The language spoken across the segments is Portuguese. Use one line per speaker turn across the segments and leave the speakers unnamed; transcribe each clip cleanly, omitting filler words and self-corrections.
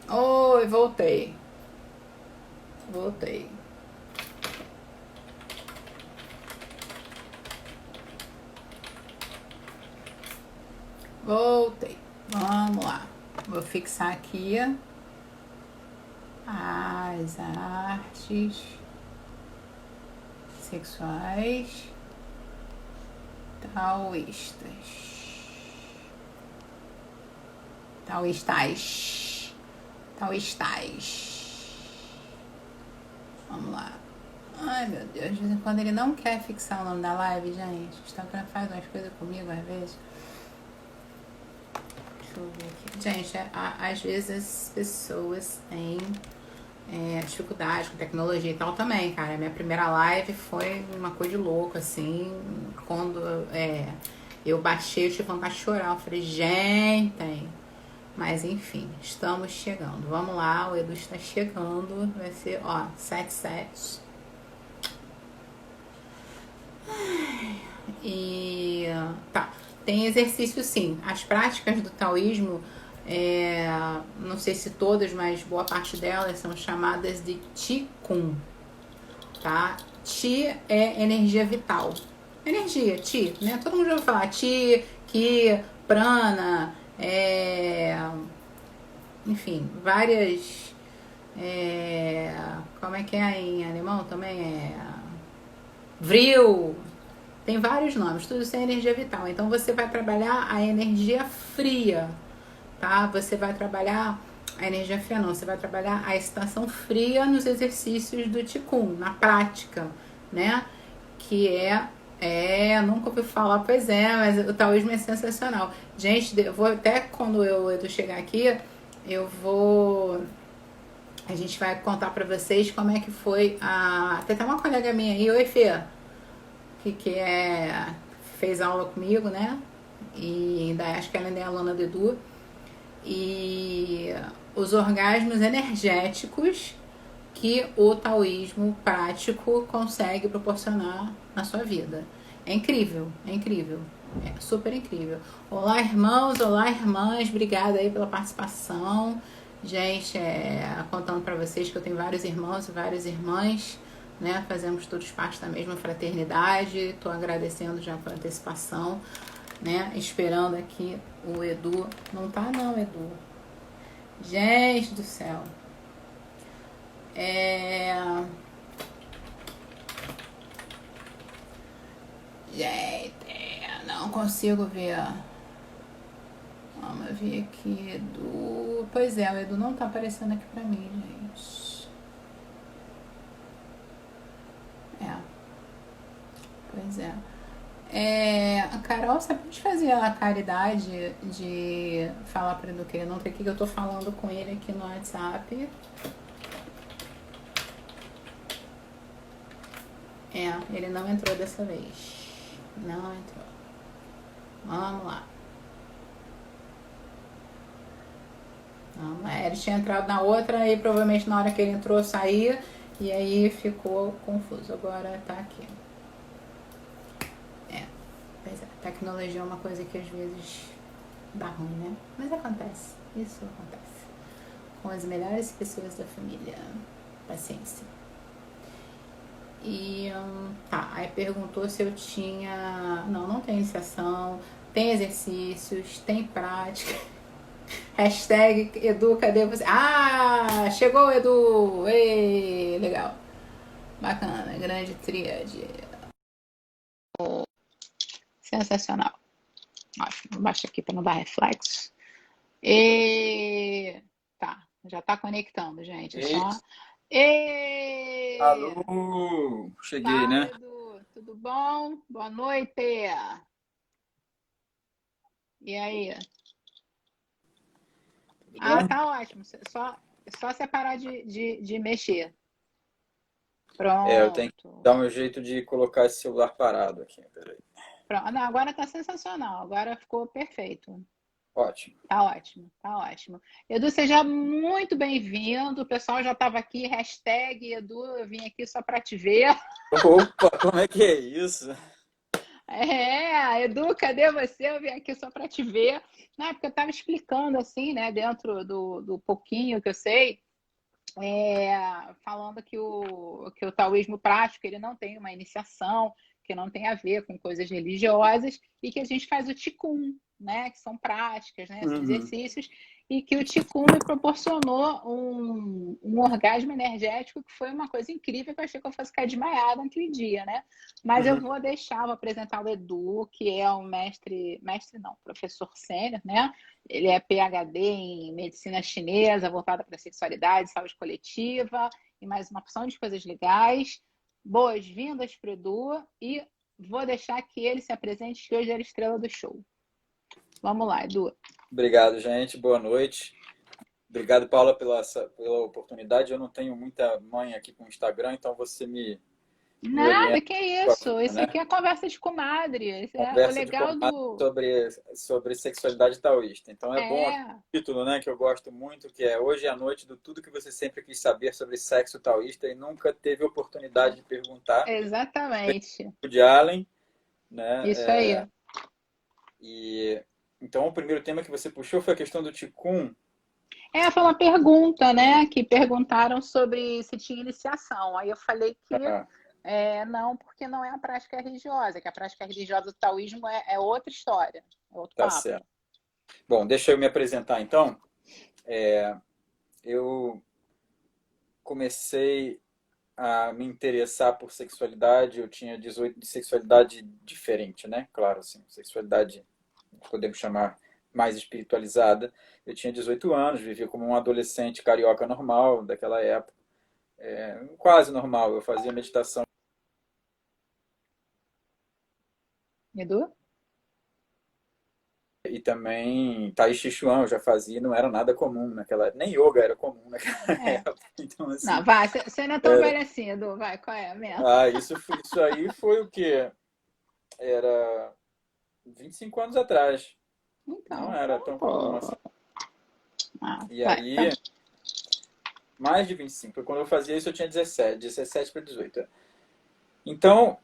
Oi, voltei. Voltei. Voltei. Vamos lá. Vou fixar aqui as artes sexuais taoístas. Taoístas. Taoístas. Vamos lá. Ai, meu Deus. De vez em quando ele não quer fixar o nome da live, gente. O Instagram faz umas coisas comigo às vezes. Deixa eu ver aqui. Gente, às vezes as pessoas têm dificuldade com tecnologia e tal também, cara. Minha primeira live foi uma coisa de louco, assim. Quando eu baixei, eu tive vontade de chorar. Eu falei, gente. Mas enfim, estamos chegando. Vamos lá, o Edu está chegando. Vai ser, ó, 7-7. E tá, tem exercício sim. As práticas do taoísmo, não sei se todas, mas boa parte delas são chamadas de Qigong, tá? Qi é energia vital. Energia, Qi, né? Todo mundo já ouviu falar Qi, Qi, Prana, enfim, várias. Como é que é em alemão também? Vril, tem vários nomes, tudo isso é energia vital. Então você vai trabalhar a energia fria, tá? Você vai trabalhar a energia fria não, você vai trabalhar a excitação fria nos exercícios do Qigong, na prática, né? Que nunca ouvi falar, pois é, mas o taoísmo é sensacional. Gente, eu vou até quando eu chegar aqui, eu vou a gente vai contar pra vocês como é que foi a. Tem até uma colega minha aí, oi Fê, que fez aula comigo, né? E ainda acho que ela ainda é aluna do Edu. E os orgasmos energéticos que o taoísmo prático consegue proporcionar na sua vida. É incrível, é incrível. É super incrível. Olá, irmãos, olá, irmãs. Obrigada aí pela participação. Gente, contando para vocês que eu tenho vários irmãos e várias irmãs, né? Fazemos todos parte da mesma fraternidade. Estou agradecendo já por antecipação, né? Esperando aqui o Edu. Não tá não, Edu. Gente do céu. É... Gente, não consigo ver. Vamos ver aqui, Edu. Pois é, o Edu não tá aparecendo aqui pra mim, gente. É, pois é. A Carol, você pode fazer a caridade de falar para ele do que não tem aqui que eu tô falando com ele aqui no WhatsApp. Ele não entrou dessa vez. Não entrou. Vamos lá. Não, ele tinha entrado na outra e provavelmente na hora que ele entrou saía e aí ficou confuso. Agora tá aqui. Pois é, tecnologia é uma coisa que às vezes dá ruim, né? Mas acontece. Isso acontece. Com as melhores pessoas da família. Paciência. E tá, aí perguntou se eu tinha. Não, não tem iniciação, tem exercícios, tem prática. Hashtag Edu, cadê você? Ah, chegou Edu! Ei, legal. Bacana, grande tríade. Sensacional. Ótimo, baixa aqui para não dar reflexo. E tá, já tá conectando, gente. É
Ei,
só. E
alô! Cheguei,
fala,
né?
Edu, tudo bom? Boa noite. E aí?
Tudo
Ah,
bom?
tá ótimo. Só separar de mexer.
Eu tenho que
Pronto.
dar um jeito de colocar esse celular parado aqui. Peraí.
Pronto. Não, agora tá sensacional. Agora ficou perfeito.
Ótimo.
Tá ótimo, tá ótimo. Edu, seja muito bem-vindo. O pessoal já estava aqui, hashtag Edu, eu vim aqui só para te ver.
Opa, como é que é isso?
Edu, cadê você? Eu vim aqui só para te ver. Na época eu estava explicando assim, né, dentro do pouquinho que eu sei, falando que o taoísmo prático ele não tem uma iniciação, que não tem a ver com coisas religiosas, e que a gente faz o Qigong, né, que são práticas, né, são
Uhum.
exercícios, e que o Qigong me proporcionou um orgasmo energético que foi uma coisa incrível, que eu achei que eu fosse ficar desmaiada naquele dia, né? Mas eu
Uhum.
vou apresentar o Edu, que é um mestre não, professor sênior, né? Ele é PhD em medicina chinesa, voltada para sexualidade, saúde coletiva e mais uma opção de coisas legais. Boas-vindas para o Edu e vou deixar que ele se apresente, que hoje é a estrela do show. Vamos lá, Edu.
Obrigado, gente. Boa noite. Obrigado, Paula, pela oportunidade. Eu não tenho muita manha aqui com o Instagram, então você me
Nada,
orienta,
que isso? Isso
né?
aqui é conversa de comadre. Isso é o
Conversa de
legal
comadre
do.
sobre sexualidade taoísta. Então é bom aqui
É,
o título, né, que eu gosto muito, que é Hoje à Noite do Tudo que você sempre quis saber sobre sexo taoísta e nunca teve oportunidade de perguntar.
exatamente.
De Allen, né?
Isso aí.
E então o primeiro tema que você puxou foi a questão do Qigong.
Foi uma pergunta, né? Que perguntaram sobre se tinha iniciação. Aí eu falei que
Ah,
não, porque não é a prática religiosa, que a prática religiosa do taoísmo é outra história, é outro
tá
papo.
certo. Bom, deixa eu me apresentar então. Eu comecei a me interessar por sexualidade, eu tinha 18 de sexualidade diferente, né? Claro, assim, sexualidade podemos chamar mais espiritualizada. Eu tinha 18 anos, vivia como um adolescente carioca normal daquela época, quase normal. Eu fazia meditação
Edu?
e também Tai Chi Chuan eu já fazia, não era nada comum naquela época, nem yoga era comum naquela
É.
época. Então,
Não,
assim,
vai, você não é tão velha assim, Edu, vai, qual é mesmo?
isso aí foi o quê? Era 25 anos atrás. Não
Então,
era tão comum assim.
pô.
E
Vai, tá.
aí, mais de 25. Porque quando eu fazia isso, eu tinha 17 para 18. Então,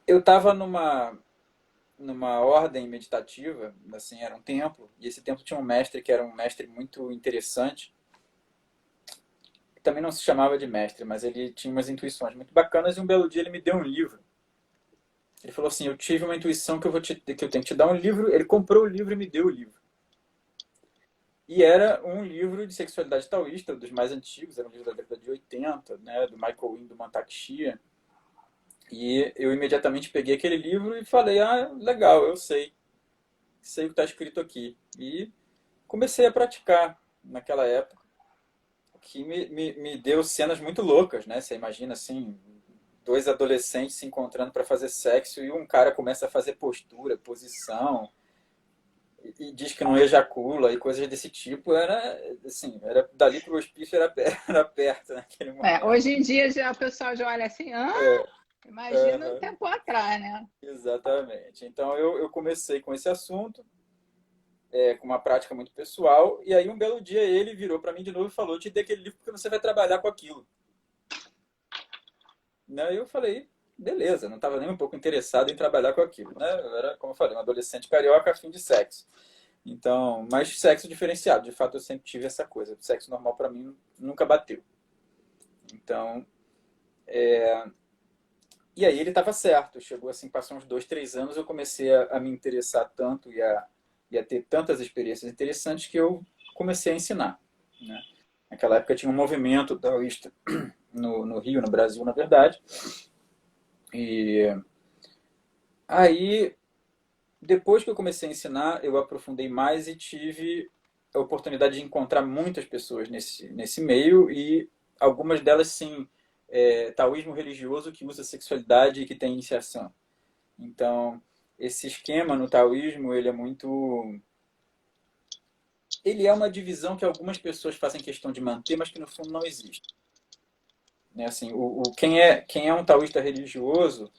eu estava numa ordem meditativa, assim, era um templo, e esse templo tinha um mestre que era um mestre muito interessante, que também não se chamava de mestre, mas ele tinha umas intuições muito bacanas, e um belo dia ele me deu um livro. Ele falou assim, eu tive uma intuição que eu tenho que te dar um livro. Ele comprou o livro e me deu o livro. E era um livro de sexualidade taoísta, dos mais antigos, era um livro da década de 80, né, do Michael Wing, do Mantak Chia. E eu imediatamente peguei aquele livro e falei, legal, eu sei o que está escrito aqui. E comecei a praticar naquela época, que me deu cenas muito loucas, né? Você imagina assim, dois adolescentes se encontrando para fazer sexo e um cara começa a fazer postura, posição, e diz que não ejacula e coisas desse tipo. Era assim, era dali para o hospício era perto naquele momento.
Hoje em dia já o pessoal já olha assim, imagina um
Uhum,
tempo atrás, né?
exatamente. Então eu comecei com esse assunto, com uma prática muito pessoal, e aí um belo dia ele virou para mim de novo e falou: te dei aquele livro porque você vai trabalhar com aquilo. Né? Eu falei, beleza, não estava nem um pouco interessado em trabalhar com aquilo. Né? Eu era, como eu falei, um adolescente carioca afim de sexo. Então, mas sexo diferenciado, de fato eu sempre tive essa coisa. Sexo normal para mim nunca bateu. Então, e aí ele estava certo. Chegou assim, passou uns 2, 3 anos, eu comecei a me interessar tanto e a ter tantas experiências interessantes que eu comecei a ensinar. Né? Naquela época tinha um movimento taoísta no Rio, no Brasil, na verdade. E aí, depois que eu comecei a ensinar, eu aprofundei mais e tive a oportunidade de encontrar muitas pessoas nesse meio e algumas delas, sim, taoísmo religioso que usa sexualidade e que tem iniciação. Então, esse esquema no taoísmo, ele é uma divisão que algumas pessoas fazem questão de manter, mas que no fundo não existe. Né? Assim, quem é um taoísta religioso,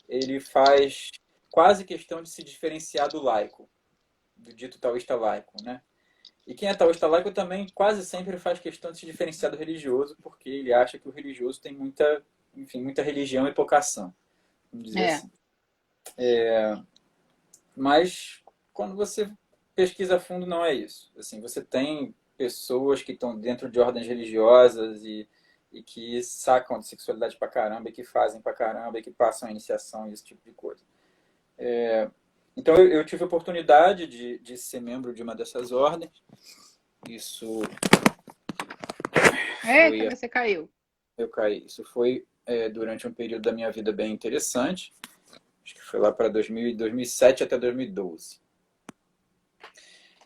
ele faz quase questão de se diferenciar do laico, do dito taoísta laico, né? E quem é taoísta laico também quase sempre faz questão de se diferenciar do religioso, porque ele acha que o religioso tem muita, enfim, muita religião e pouca ação, vamos dizer
É.
assim. Mas quando você pesquisa a fundo, não é isso. Assim, você tem pessoas que estão dentro de ordens religiosas e que sacam de sexualidade pra caramba, e que fazem pra caramba, e que passam a iniciação e esse tipo de coisa. Então eu tive a oportunidade de ser membro de uma dessas ordens. Isso
Eita,
foi.
você caiu.
Eu caí. Isso foi durante um período da minha vida bem interessante. Acho que foi lá para 2007 até 2012.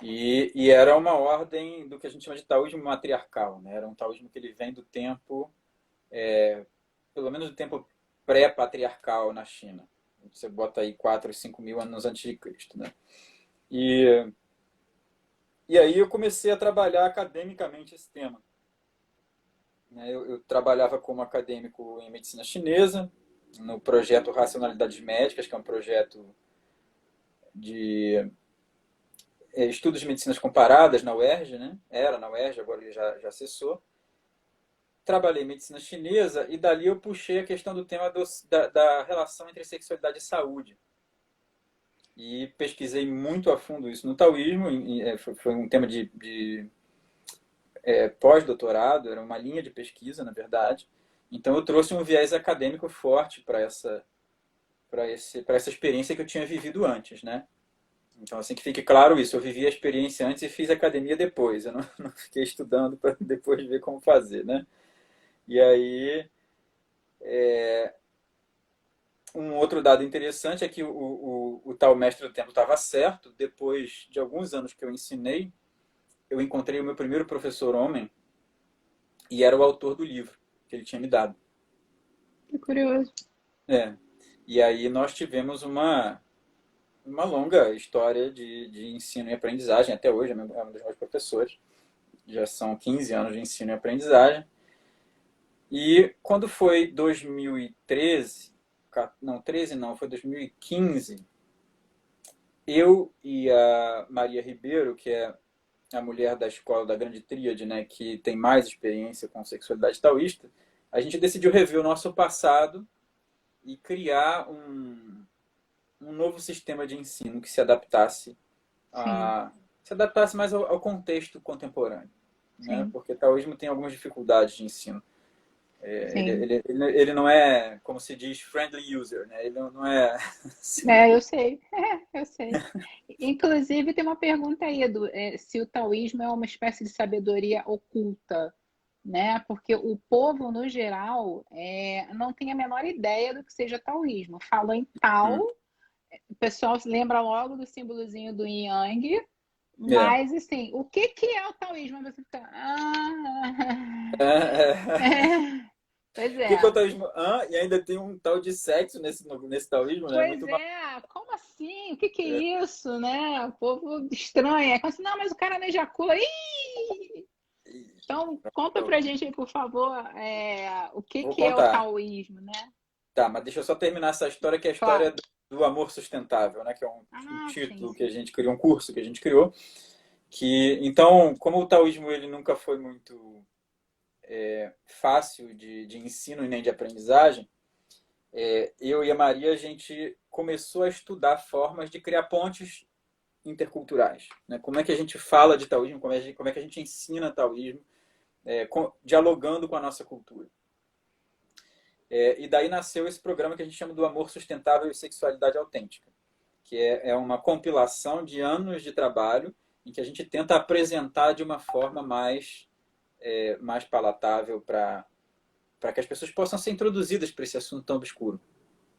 E era uma ordem do que a gente chama de taoísmo matriarcal, né? Era um taoísmo que ele vem do tempo, pelo menos do tempo pré-patriarcal na China. Você bota aí 4, 5 mil anos antes de Cristo, né? E, e aí eu comecei a trabalhar academicamente esse tema. Né? Eu trabalhava como acadêmico em medicina chinesa, no projeto Racionalidades Médicas, que é um projeto de estudos de medicinas comparadas na UERJ, né? Era na UERJ, agora ele já cessou. Trabalhei em medicina chinesa e dali eu puxei a questão do tema da relação entre sexualidade e saúde. E pesquisei muito a fundo isso no taoísmo, foi um tema de pós-doutorado, era uma linha de pesquisa, na verdade. Então eu trouxe um viés acadêmico forte para essa experiência que eu tinha vivido antes, né? Então, assim que fique claro isso, eu vivi a experiência antes e fiz academia depois. Eu não fiquei estudando para depois ver como fazer, né? E aí, um outro dado interessante é que o tal mestre do tempo estava certo. Depois de alguns anos que eu ensinei, eu encontrei o meu primeiro professor homem e era o autor do livro que ele tinha me dado.
Que curioso.
É. E aí nós tivemos uma longa história de ensino e aprendizagem. Até hoje é um dos meus professores. Já são 15 anos de ensino e aprendizagem. E quando foi 2013, não, 13 não, foi 2015, eu e a Maria Ribeiro, que é a mulher da escola da Grande Tríade, né, que tem mais experiência com sexualidade taoísta, a gente decidiu rever o nosso passado e criar um novo sistema de ensino que
Sim,
se adaptasse mais ao contexto contemporâneo, né?
sim,
Porque o taoísmo tem algumas dificuldades de ensino.
sim.
Ele não é, como se diz, friendly user, né? Ele não é assim.
Eu sei, eu sei. Inclusive, tem uma pergunta aí, Edu, se o taoísmo é uma espécie de sabedoria oculta, né? Porque o povo, no geral, não tem a menor ideia do que seja taoísmo. Falou em Tao, o pessoal se lembra logo do símbolozinho do Yin Yang,
É.
mas, assim, o que que é o taoísmo? Aí você fica,
É, é.
pois
O que é o
é.
taoísmo? E ainda tem um tal de sexo nesse taoísmo, né?
Pois
Muito mal.
é, como assim? O que que é isso, né? O povo estranha. É como assim, não, mas o cara não ejacula. Ih! Então, conta pra gente aí, por favor, o que
Vou
que é o
contar.
taoísmo, né?
Tá, mas deixa eu só terminar essa história, que é a história
Claro.
do amor sustentável, né? Que é um
Ah, sim,
título que a
sim.
gente criou, um curso que a gente criou. Então, como o taoísmo ele nunca foi muito fácil de ensino e nem de aprendizagem, eu e a Maria, a gente começou a estudar formas de criar pontes interculturais. Né? Como é que a gente fala de taoísmo, como é que a gente ensina taoísmo, dialogando com a nossa cultura. E daí nasceu esse programa que a gente chama do Amor Sustentável e Sexualidade Autêntica, que é uma compilação de anos de trabalho em que a gente tenta apresentar de uma forma mais palatável para que as pessoas possam ser introduzidas para esse assunto tão obscuro.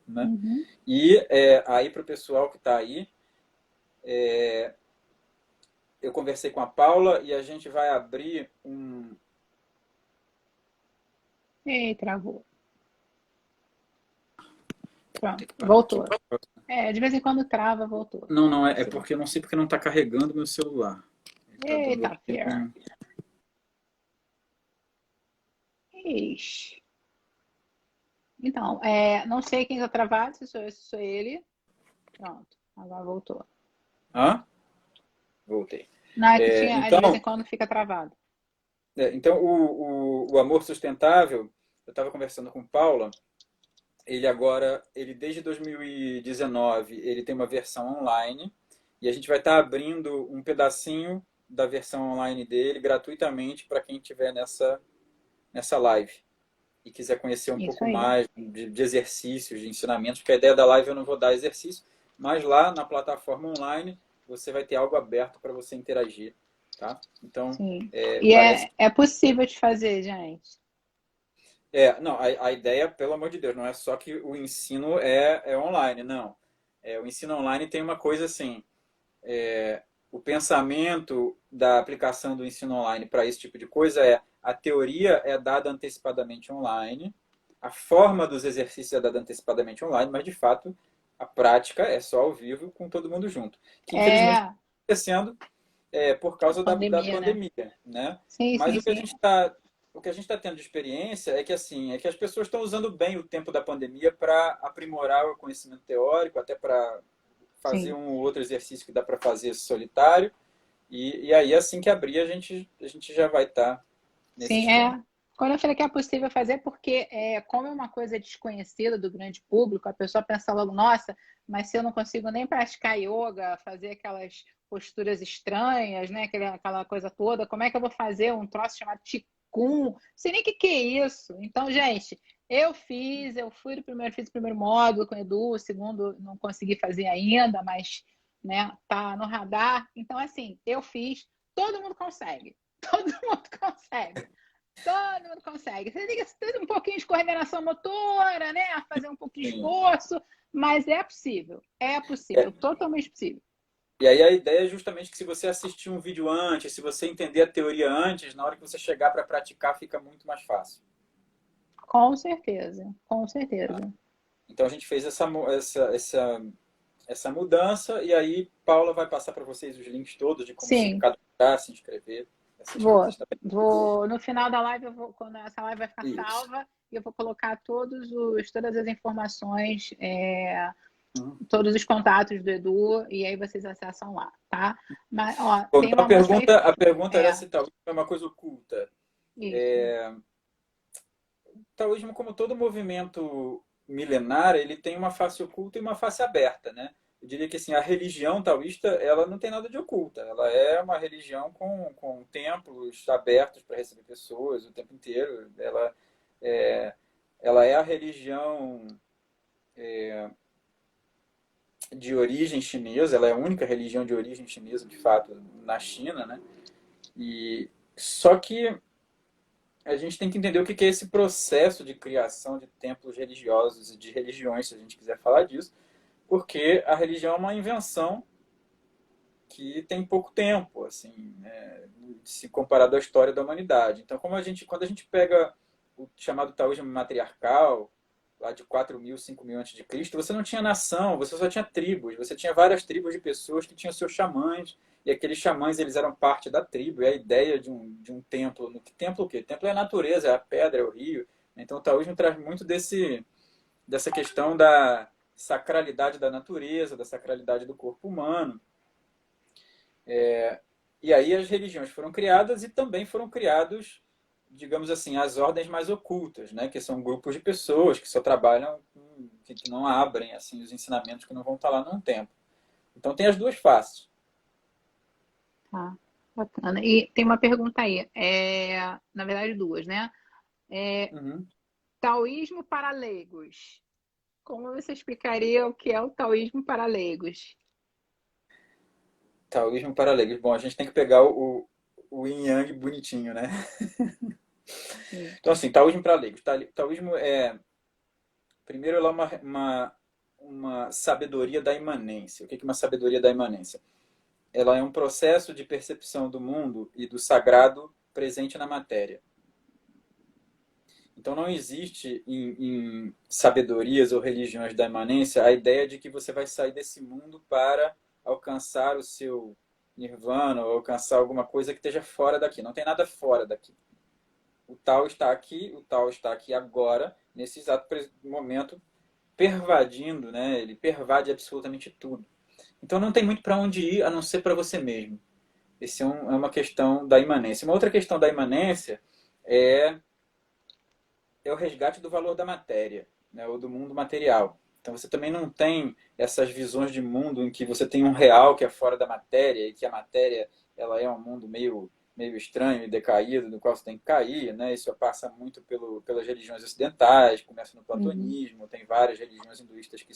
Né?
Uhum.
E aí, para o pessoal que está aí, eu conversei com a Paula e a gente vai abrir um.
Ei, travou.
Tem
Pronto,
que parar aqui.
voltou. De vez em quando trava, voltou.
Não, não, é
Esse bom.
porque eu não sei porque não está carregando meu celular. Ele está dando
Eita,
aqui
Fer. Ixi. Então, não sei quem está travado, se sou ele. Pronto, agora voltou.
Ah, voltei.
Não, é que tinha, de vez em
Então,
quando fica travado.
o amor sustentável, eu estava conversando com Paula, ele desde 2019, ele tem uma versão online e a gente vai estar abrindo um pedacinho da versão online dele gratuitamente para quem estiver nessa live e quiser conhecer um
Isso
pouco
aí.
mais de exercícios, de ensinamentos, porque a ideia da live eu não vou dar exercício, mas lá na plataforma online você vai ter algo aberto para você interagir, tá? Então,
Sim. E
parece.
é possível de fazer, gente.
Não, a ideia, pelo amor de Deus, não é só que o ensino é online, não. O ensino online tem uma coisa assim, o pensamento da aplicação do ensino online para esse tipo de coisa a teoria é dada antecipadamente online, a forma dos exercícios é dada antecipadamente online, mas de fato a prática é só ao vivo com todo mundo junto. Que infelizmente está
É,
acontecendo por
a
causa da
pandemia, né?
pandemia, né?
Sim,
Mas
sim, sim.
o que a gente está tendo de experiência é que assim, é que as pessoas estão usando bem o tempo da pandemia para aprimorar o conhecimento teórico, até para fazer
Sim.
um ou outro exercício que dá para fazer solitário. E aí, assim que abrir, a gente já vai estar nesse
Sim,
esquema.
é. Quando eu falei que é possível fazer, porque como é uma coisa desconhecida do grande público, a pessoa pensa logo, nossa, mas se eu não consigo nem praticar yoga, fazer aquelas posturas estranhas, né? Aquela coisa toda, como é que eu vou fazer um troço chamado Qigong? Não sei nem o que é isso. Então, gente, eu fui do primeiro, fiz o primeiro módulo com o Edu, o segundo não consegui fazer ainda, mas né, tá no radar. Então, assim, eu fiz, todo mundo consegue. Todo mundo consegue. Todo mundo consegue. Você tem que ter um pouquinho de coordenação motora, né? Fazer um pouco de
Sim.
esforço, mas é possível, totalmente possível.
E aí a ideia é justamente que se você assistir um vídeo antes, se você entender a teoria antes, na hora que você chegar para praticar, fica muito mais fácil.
Com certeza, com certeza.
Então a gente fez essa mudança e aí Paula vai passar para vocês os links todos de como se
Sim,
cadastrar, se inscrever, essas
vou.
coisas também.
Vou no final da live, quando essa live vai ficar
Isso.
salva, eu vou colocar todas as informações,
Uhum.
todos os contatos do Edu, e aí vocês acessam lá, tá? Mas, ó,
Bom,
tem
então
uma moça aí.
a pergunta era
É,
se taoísmo é uma coisa oculta.
isso.
Taoísmo, como todo movimento milenar, ele tem uma face oculta e uma face aberta, né? Eu diria que assim, a religião taoísta, ela não tem nada de oculta. Ela é uma religião com templos abertos para receber pessoas o tempo inteiro. É, ela é a religião de origem chinesa, ela é a única religião de origem chinesa, de fato, na China, né? E só que a gente tem que entender o que é esse processo de criação de templos religiosos e de religiões, se a gente quiser falar disso, porque a religião é uma invenção que tem pouco tempo, assim, né, se comparado à história da humanidade. Então, quando a gente pega o chamado taoísmo matriarcal, lá de 4.000, 5.000 antes de Cristo, você não tinha nação, você só tinha tribos, você tinha várias tribos de pessoas que tinham seus xamãs, e aqueles xamãs eles eram parte da tribo, e a ideia de um templo, templo o quê? Templo é a natureza, é a pedra, é o rio. Então o taoísmo traz muito dessa questão da sacralidade da natureza, da sacralidade do corpo humano. E aí as religiões foram criadas e também foram criados, digamos assim, as ordens mais ocultas, né? Que são grupos de pessoas que só trabalham, que não abrem assim os ensinamentos que não vão estar lá num tempo. Então tem as duas faces.
Tá, bacana. E tem uma pergunta aí, na verdade duas, né?
Uhum.
Taoísmo para leigos. Como você explicaria o que é o taoísmo para leigos?
Taoísmo para leigos. Bom, a gente tem que pegar o yin yang bonitinho, né?
Sim.
Então, assim, taoísmo para leigos. Taoísmo primeiro, ela é uma sabedoria da imanência. O que é uma sabedoria da imanência? Ela é um processo de percepção do mundo e do sagrado presente na matéria. Então não existe em sabedorias ou religiões da imanência a ideia de que você vai sair desse mundo para alcançar o seu nirvana ou alcançar alguma coisa que esteja fora daqui. Não tem nada fora daqui. O tal está aqui agora, nesse exato momento, pervadindo, né? Ele pervade absolutamente tudo. Então não tem muito para onde ir a não ser para você mesmo. Essa é uma questão da imanência. Uma outra questão da imanência é o resgate do valor da matéria. né, ou do mundo material. Então você também não tem essas visões de mundo em que você tem um real que é fora da matéria e que a matéria ela é um mundo meio estranho e decaído, no qual você tem que cair, né? Isso passa muito pelas religiões ocidentais, começa no
Uhum.
platonismo, tem várias religiões hinduístas que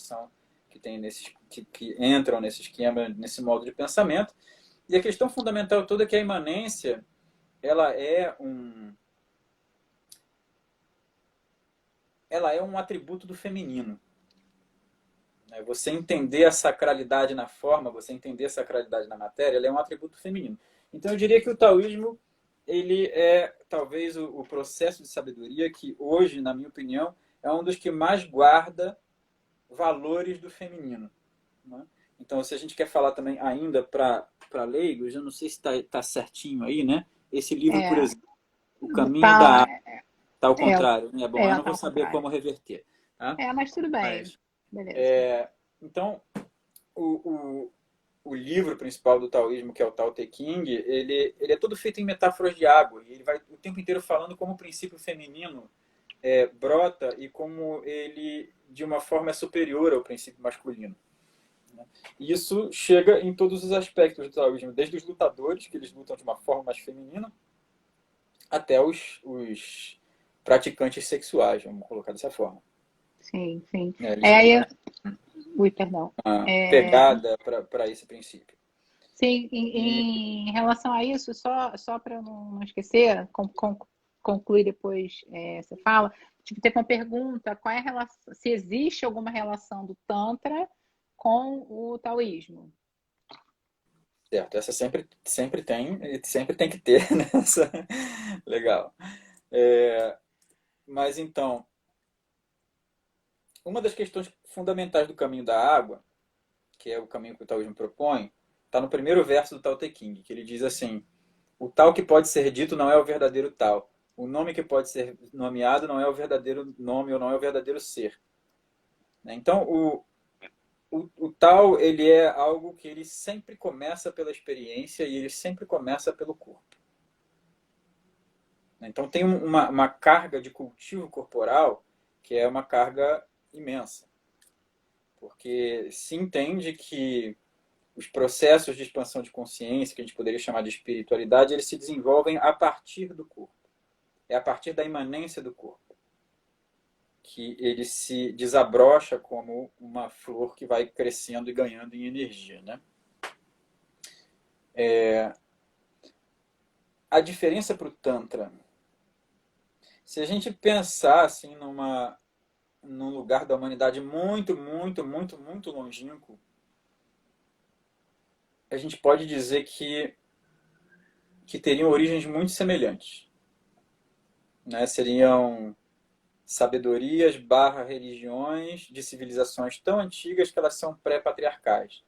entram nesse esquema, nesse modo de pensamento. E a questão fundamental toda é que a imanência ela é um atributo do feminino. Você entender a sacralidade na forma, você entender a sacralidade na matéria, ela é um atributo feminino. Então eu diria que o taoísmo ele é talvez o processo de sabedoria que hoje, na minha opinião, é um dos que mais guarda valores do feminino. Né? Então, se a gente quer falar também ainda para leigos, eu não sei se está certinho aí, né? Esse livro, por
É,
exemplo, O Caminho da
tá,
Arte, está ao
é,
contrário. Né? Bom, eu não
tá
vou
ao
saber
contrário.
como reverter. Tá?
Mas tudo bem.
Mas,
Beleza.
então, o, o livro principal do taoísmo, que é o Tao Te Ching, ele é todo feito em metáforas de água. E ele vai o tempo inteiro falando como o princípio feminino brota e como ele, de uma forma, é superior ao princípio masculino. Né? E isso chega em todos os aspectos do taoísmo, desde os lutadores, que eles lutam de uma forma mais feminina, até os praticantes sexuais, vamos colocar dessa forma.
Sim, sim.
Eles têm
Aí, ui, perdão.
uma
É,
pegada para esse princípio.
sim,
E,
em relação a isso, só para eu não esquecer, concluir depois você fala, tipo, teve uma pergunta, qual é a relação, se existe alguma relação do Tantra com o taoísmo?
certo, essa sempre tem, e sempre tem que ter nessa. Legal. É, mas então, uma das questões fundamentais do caminho da água, que é o caminho que o taoísmo propõe, está no primeiro verso do Tao Te Ching, que ele diz assim: o tal que pode ser dito não é o verdadeiro tal. O nome que pode ser nomeado não é o verdadeiro nome ou não é o verdadeiro ser. Então, o tal ele é algo que ele sempre começa pela experiência e ele sempre começa pelo corpo. Então tem uma carga de cultivo corporal que é uma carga imensa, porque se entende que os processos de expansão de consciência, que a gente poderia chamar de espiritualidade, eles se desenvolvem a partir do corpo. É a partir da imanência do corpo que ele se desabrocha como uma flor que vai crescendo e ganhando em energia. Né? A diferença para o Tantra, se a gente pensar assim num lugar da humanidade muito, muito, muito, muito longínquo, a gente pode dizer que teriam origens muito semelhantes. Né? Seriam sabedorias barra religiões de civilizações tão antigas que elas são pré-patriarcais.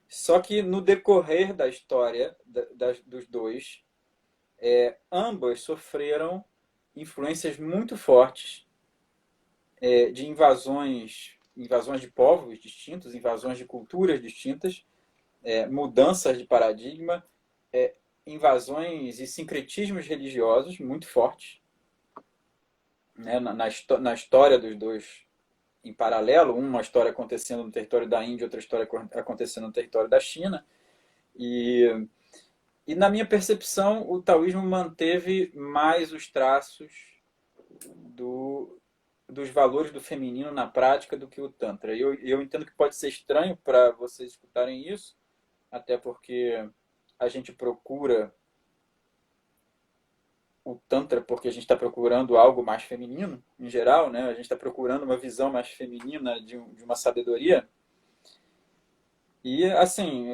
Só que no decorrer da história dos dois, ambas sofreram influências muito fortes de invasões de povos distintos, invasões de culturas distintas, mudanças de paradigma, invasões e sincretismos religiosos muito fortes, né, na história dos dois em paralelo, uma história acontecendo no território da Índia, outra história acontecendo no território da China. E na minha percepção, o taoísmo manteve mais os traços dos valores do feminino na prática do que o Tantra. Eu entendo que pode ser estranho para vocês escutarem isso, até porque a gente procura o Tantra porque a gente está procurando algo mais feminino, em geral, né? A gente está procurando uma visão mais feminina de uma sabedoria. E, assim,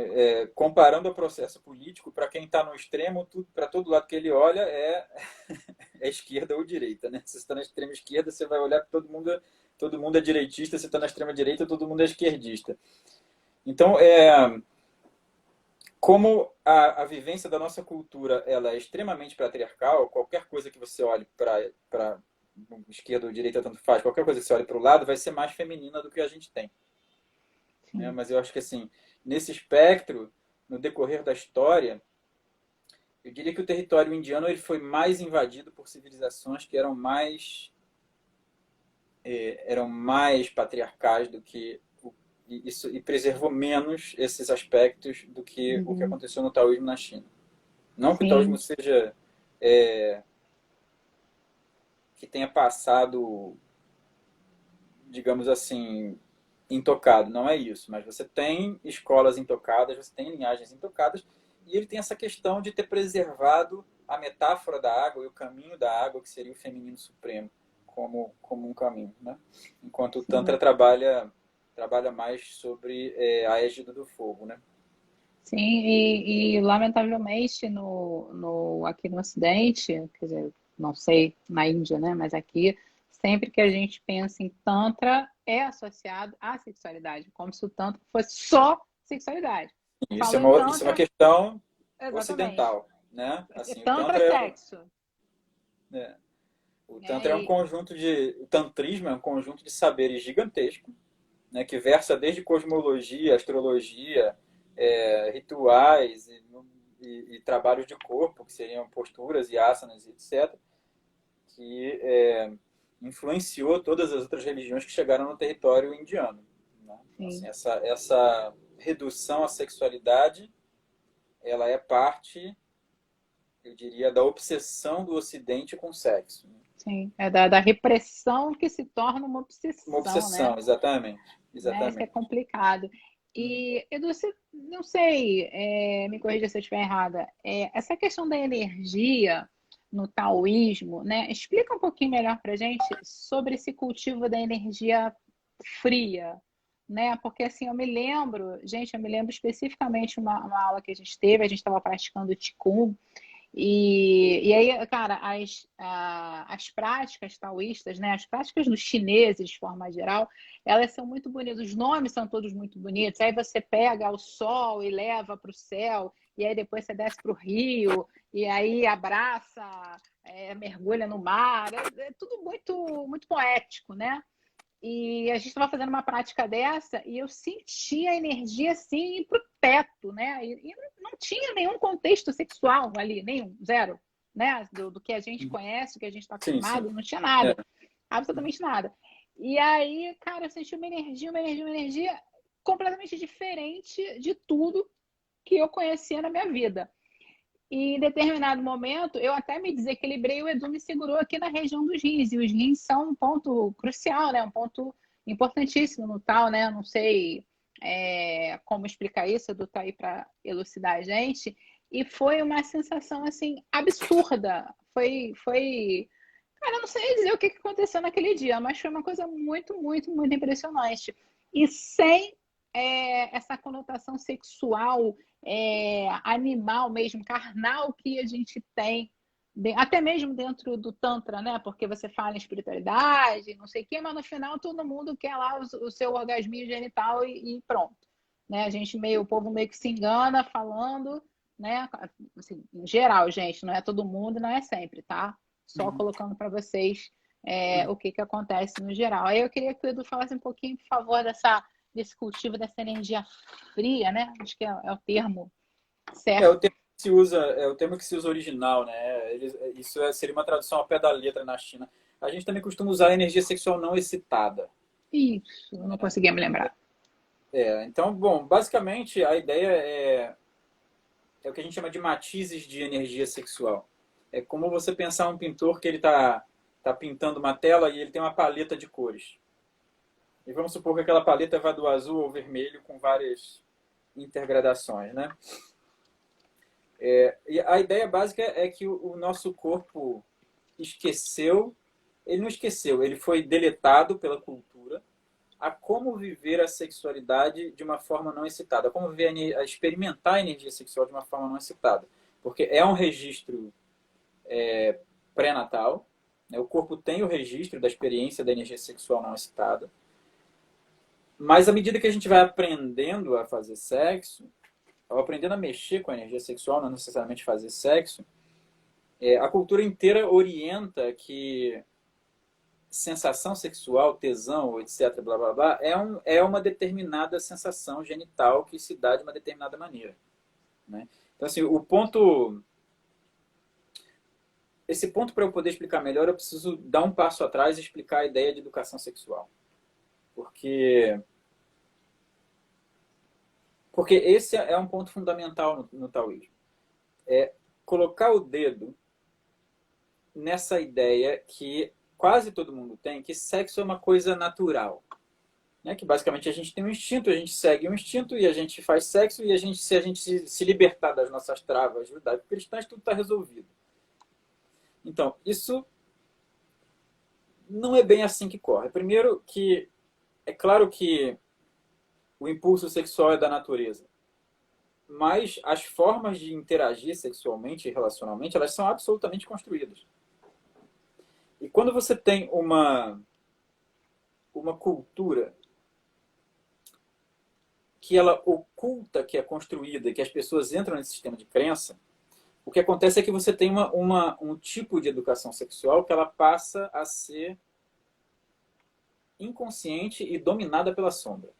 comparando ao processo político, para quem está no extremo, para todo lado que ele olha é esquerda ou direita, né? Se você está na extrema esquerda, você vai olhar para todo mundo é direitista, se está na extrema direita, todo mundo é esquerdista. Então, como a vivência da nossa cultura ela é extremamente patriarcal, qualquer coisa que você olhe para esquerda ou direita, tanto faz, qualquer coisa que você olhe para o lado vai ser mais feminina do que a gente tem. Né?
Sim.
Mas eu acho que assim, nesse espectro, no decorrer da história, eu diria que o território indiano ele foi mais invadido por civilizações que eram mais eram mais patriarcais do que isso, e preservou menos esses aspectos do que o que
Uhum.
aconteceu no taoísmo na China. Não que o taoísmo
Sim,
seja que tenha passado, digamos assim, intocado, não é isso, mas você tem escolas intocadas, você tem linhagens intocadas, e ele tem essa questão de ter preservado a metáfora da água e o caminho da água, que seria o feminino supremo, como um caminho, né? Enquanto o Tantra
sim.
trabalha mais sobre a égide do fogo, né?
Sim, e lamentavelmente aqui no Ocidente, quer dizer, não sei na Índia, né? Mas aqui, sempre que a gente pensa em Tantra, é associado à sexualidade, como se o Tantra fosse só sexualidade.
Isso é
Falou em
isso é uma
Tantra,
questão
exatamente.
ocidental, né? Assim, o
Tantra é
Tantra
sexo.
é, o
Né?
Tantra é um conjunto o Tantrismo é um conjunto de saberes gigantesco, né, que versa desde cosmologia, astrologia, rituais e trabalhos de corpo, que seriam posturas e asanas, etc., que influenciou todas as outras religiões que chegaram no território indiano. Né? Então, assim,
Sim,
essa redução à sexualidade, ela é parte, eu diria, da obsessão do Ocidente com o sexo. Né?
sim. É da repressão que se torna uma
Uma
obsessão, né?
obsessão, exatamente.
Né? Isso que é
Exatamente.
complicado.
Uhum.
E, Edu, você, não sei, me corrija se eu estiver errada, essa questão da energia no taoísmo, né? Explica um pouquinho melhor para gente sobre esse cultivo da energia fria, né? Porque assim, eu me lembro especificamente uma aula que a gente estava praticando o Qigong, e aí, cara, as práticas taoístas, né, as práticas dos chineses, de forma geral, elas são muito bonitas, os nomes são todos muito bonitos. Aí você pega o sol e leva para o céu, e aí depois você desce para o rio, e aí abraça, mergulha no mar. É tudo muito, muito poético, né? E a gente estava fazendo uma prática dessa e eu senti a energia assim ir pro teto, né? E não tinha nenhum contexto sexual ali, nenhum, zero, né? Do que a gente conhece, do que a gente está
Sim, sim.
acostumado, não tinha
É.
nada, absolutamente nada. E aí, cara, eu senti uma energia completamente diferente de tudo que eu conhecia na minha vida. E em determinado momento, eu até me desequilibrei, o Edu me segurou aqui na região dos rins. E os rins são um ponto crucial, né? Um ponto importantíssimo no tal, né? Eu não sei como explicar isso, Edu tá aí para elucidar a gente. E foi uma sensação, assim, absurda. Cara, eu não sei dizer o que aconteceu naquele dia, mas foi uma coisa muito, muito, muito impressionante. E sem essa conotação sexual, animal mesmo, carnal que a gente tem, até mesmo dentro do Tantra, né? Porque você fala em espiritualidade, não sei o quê, mas no final todo mundo quer lá o seu orgasminho genital e pronto. Né? O povo meio que se engana falando, né? Assim, em geral, gente, não é todo mundo, não é sempre, tá? Só
Uhum.
colocando para vocês o que acontece no geral. Aí eu queria que o Edu falasse um pouquinho, por favor, desse cultivo, dessa energia fria, né? Acho que é o termo
É o
certo.
termo que se usa, é o termo que se usa original, né? Seria uma tradução ao pé da letra na China. A gente também costuma usar a energia sexual não excitada.
Isso, eu não conseguia me lembrar.
Então, bom, basicamente a ideia é o que a gente chama de matizes de energia sexual. É como você pensar um pintor que ele tá pintando uma tela e ele tem uma paleta de cores. E vamos supor que aquela paleta vai do azul ao vermelho com várias intergradações, né? E a ideia básica é que o nosso corpo esqueceu, ele não esqueceu, ele foi deletado pela cultura a como viver a sexualidade de uma forma não excitada, a como viver a experimentar a energia sexual de uma forma não excitada. Porque é um registro pré-natal, né? O corpo tem o registro da experiência da energia sexual não excitada, mas à medida que a gente vai aprendendo a fazer sexo, ou aprendendo a mexer com a energia sexual, não necessariamente fazer sexo, a cultura inteira orienta que sensação sexual, tesão, etc, blá blá blá, é uma determinada sensação genital que se dá de uma determinada maneira. Né? Então, assim, esse ponto, para eu poder explicar melhor, eu preciso dar um passo atrás e explicar a ideia de educação sexual. Porque esse é um ponto fundamental no taoísmo. É colocar o dedo nessa ideia que quase todo mundo tem, que sexo é uma coisa natural. Né? Que basicamente a gente tem um instinto, a gente segue um instinto e a gente faz sexo e se a gente se libertar das nossas travas judaico-cristãs, tudo está resolvido. Então, isso não é bem assim que corre. Primeiro que é claro que o impulso sexual é da natureza, mas as formas de interagir sexualmente e relacionalmente, elas são absolutamente construídas. E quando você tem uma cultura que ela oculta que é construída, que as pessoas entram nesse sistema de crença, o que acontece é que você tem um tipo de educação sexual que ela passa a ser inconsciente e dominada pela sombra.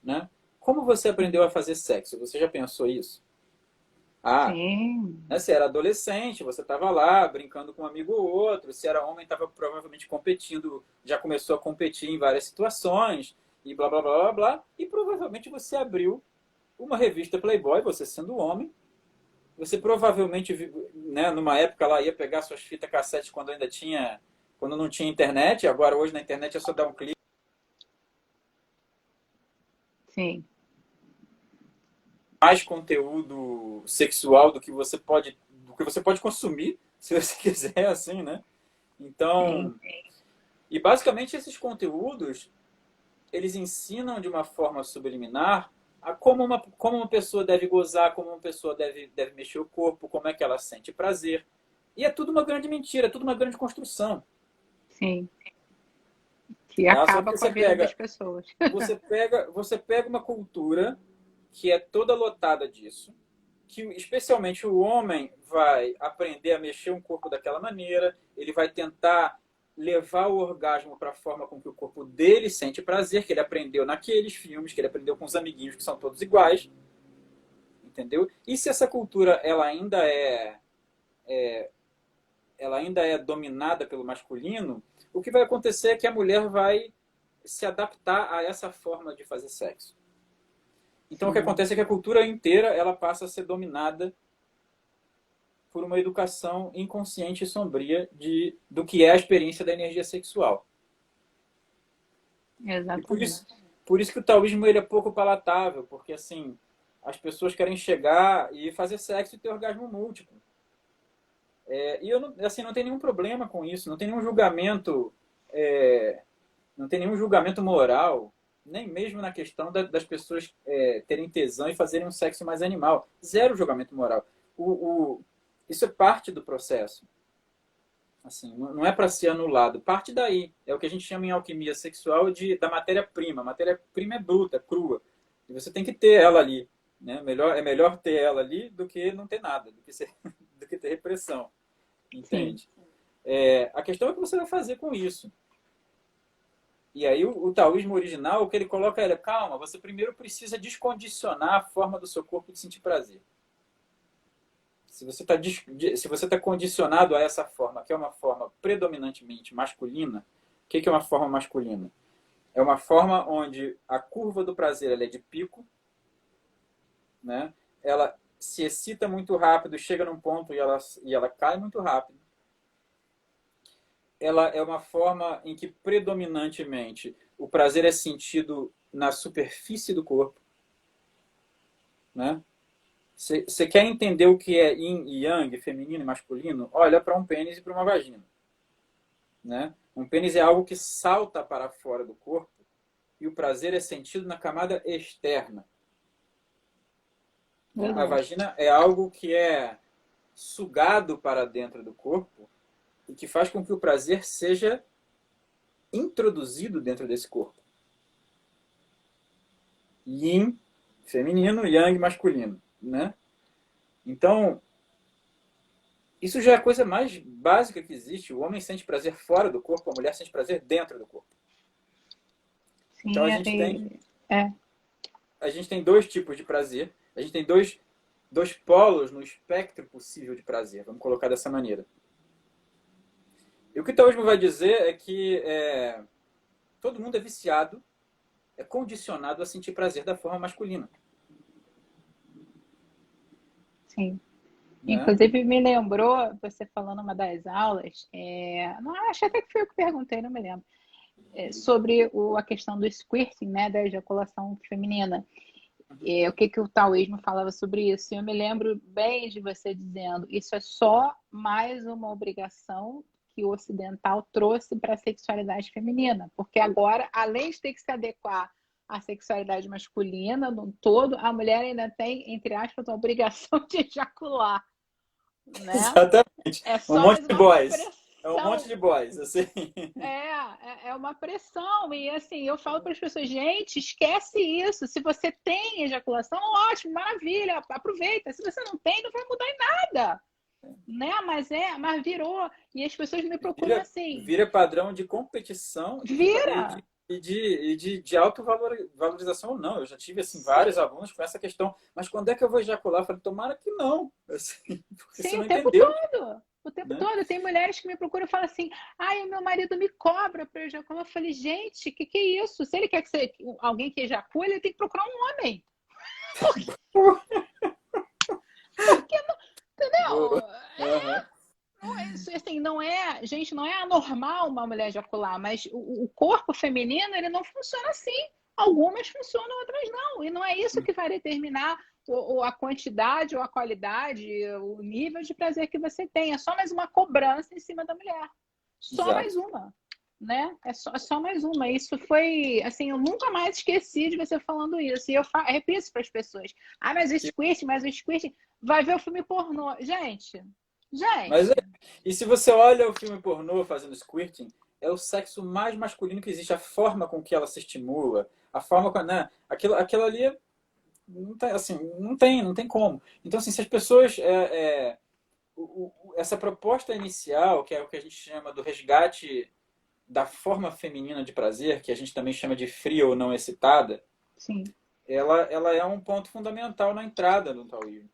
Né? Como você aprendeu a fazer sexo? Você já pensou isso?
Sim.
Né, se era adolescente, você estava lá brincando com um amigo ou outro. Se era homem, estava provavelmente competindo, já começou a competir em várias situações e blá, blá, blá, blá, blá. E provavelmente você abriu uma revista Playboy, você sendo homem. Você provavelmente, né, numa época lá, ia pegar suas fitas cassete quando não tinha internet. Agora, hoje, na internet é só dar um clique.
Sim.
Mais conteúdo sexual do que você pode consumir, se você quiser, assim, né? Então, e basicamente esses conteúdos, eles ensinam de uma forma subliminar a como uma pessoa deve gozar, como uma pessoa deve mexer o corpo, como é que ela sente prazer. E é tudo uma grande mentira, é tudo uma grande construção.
Sim. Que
Só
acaba
que
com a vida das pessoas.
Você pega uma cultura que é toda lotada disso, que especialmente o homem vai aprender a mexer um corpo daquela maneira, ele vai tentar levar o orgasmo para a forma com que o corpo dele sente prazer, que ele aprendeu naqueles filmes, que ele aprendeu com os amiguinhos que são todos iguais, entendeu? E se essa cultura ela ainda é dominada pelo masculino, o que vai acontecer é que a mulher vai se adaptar a essa forma de fazer sexo. Então, o que acontece é que a cultura inteira ela passa a ser dominada por uma educação inconsciente e sombria do que é a experiência da energia sexual.
Exatamente.
E por isso que o taoísmo ele é pouco palatável, porque assim, as pessoas querem chegar e fazer sexo e ter orgasmo múltiplo. E eu não tenho nenhum problema com isso, não tem nenhum julgamento, não tem nenhum julgamento moral, nem mesmo na questão das pessoas terem tesão e fazerem um sexo mais animal. Zero julgamento moral. Isso é parte do processo. Assim, não é para ser anulado. Parte daí. É o que a gente chama em alquimia sexual da matéria-prima. A matéria-prima é bruta, crua. E você tem que ter ela ali. Né? É melhor ter ela ali do que não ter nada, do que ter repressão. Entende? A questão é o que você vai fazer com isso. E aí o taoísmo original, o que ele coloca é, calma, você primeiro precisa descondicionar a forma do seu corpo de sentir prazer. Se você tá condicionado a essa forma, que é uma forma predominantemente masculina, o que é uma forma masculina? É uma forma onde a curva do prazer ela é de pico, né? Ela se excita muito rápido, chega num ponto e ela cai muito rápido. Ela é uma forma em que predominantemente o prazer é sentido na superfície do corpo, né? Você quer entender o que é yin e yang, feminino e masculino? Olha para um pênis e para uma vagina. Né? Um pênis é algo que salta para fora do corpo e o prazer é sentido na camada externa.
Verdade.
A vagina é algo que é sugado para dentro do corpo e que faz com que o prazer seja introduzido dentro desse corpo. Yin, feminino, yang, masculino. Né? Então, isso já é a coisa mais básica que existe. O homem sente prazer fora do corpo, a mulher sente prazer dentro do corpo.
Sim,
Então a gente tem dois tipos de prazer. A gente tem dois dois polos no espectro possível de prazer. Vamos colocar dessa maneira. E o que o taoísmo vai dizer é que todo mundo é viciado, é condicionado a sentir prazer da forma masculina.
Sim.
Né?
Inclusive, me lembrou, você falando uma das aulas, não, acho até que foi eu que perguntei, não me lembro, sobre a questão do squirting, né, da ejaculação feminina. O que, que o taoísmo falava sobre isso? E eu me lembro bem de você dizendo, isso é só mais uma obrigação que o ocidental trouxe para a sexualidade feminina, porque agora, além de ter que se adequar à sexualidade masculina no todo, a mulher ainda tem, entre aspas, a obrigação de ejacular, né?
Exatamente.
É
Um
só
monte
mais
de
uma
boys. É um monte
pressão.
de boys, assim.
É uma pressão. E assim, eu falo para as pessoas, gente, esquece isso. Se você tem ejaculação, ótimo, maravilha, aproveita. Se você não tem, não vai mudar em nada. Né? Mas virou. E as pessoas me procuram assim,
Vira padrão de competição
vira.
de autovalorização ou não. Eu já tive assim, vários
Sim,
alunos com essa questão. Mas quando é que eu vou ejacular? Eu falei, tomara que não. Assim, porque você
sim, o
não
tempo
entendeu.
todo. O tempo
Né?
todo. Tem mulheres que me procuram e falam assim: ai, o meu marido me cobra para ejacular. Eu falei, gente, o que é isso? Se ele quer alguém que ejacule, ele tem que procurar um homem. Porque não,
Boa.
entendeu?
Uhum.
Não é, assim, gente, não é anormal uma mulher ejacular, mas o corpo feminino, ele não funciona assim. Algumas funcionam, outras não. E não é isso que vai determinar a quantidade ou a qualidade, o nível de prazer que você tem. É só mais uma cobrança em cima da mulher. Só mais
Exato.
uma, né? É só mais uma. Isso foi, assim, eu nunca mais esqueci de você falando isso. E eu repito para as pessoas: ah, mas o squirt, vai ver o filme pornô.
Mas
Gente,
e se você olha o filme pornô fazendo squirting, é o sexo mais masculino que existe. A forma com que ela se estimula, a forma com, né? Aquilo ali não tem, assim, não tem como. Então, assim, se as pessoas essa proposta inicial, que é o que a gente chama do resgate da forma feminina de prazer, que a gente também chama de fria ou não excitada,
sim,
ela é um ponto fundamental na entrada do taoísmo,